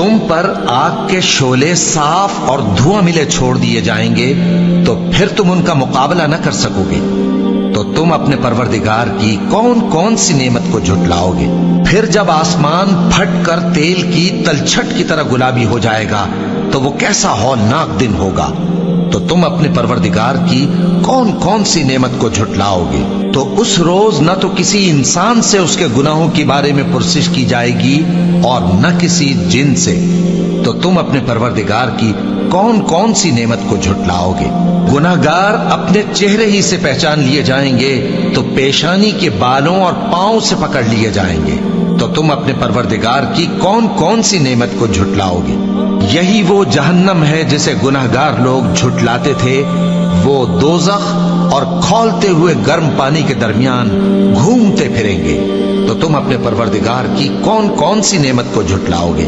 तुम पर आग के शोले साफ और धुआं मिले छोड़ दिए जाएंगे तो फिर तुम उनका मुकाबला न कर सकोगे। तो तुम अपने परवरदिगार की कौन कौन सी नेमत को झुटलाओगे। फिर जब आसमान फट कर तेल की तलछट की तरह गुलाबी हो जाएगा तो वो कैसा हौलनाक दिन होगा। तो तुम अपने परवरदिगार की कौन कौन सी नेमत को झुटलाओगे। तो उस रोज न तो किसी इंसान से उसके गुनाहों के बारे में पुरसिश की जाएगी और न किसी जिन से। तो तुम अपने परवरदिगार की कौन कौन सी नेमत को झुटलाओगे। गुनाहगार अपने चेहरे ही से पहचान लिए जाएंगे तो पेशानी के बालों और पांव से पकड़ लिए जाएंगे। तो तुम अपने परवरदिगार की कौन कौन सी नेमत को झुटलाओगे। यही वो जहन्नम है जिसे गुनाहगार लोग झुटलाते थे। वो दोज़ख और खौलते हुए गर्म पानी के दरमियान घूमते फिरेंगे। तो तुम अपने परवरदिगार की कौन कौन सी नेमत को झुटलाओगे।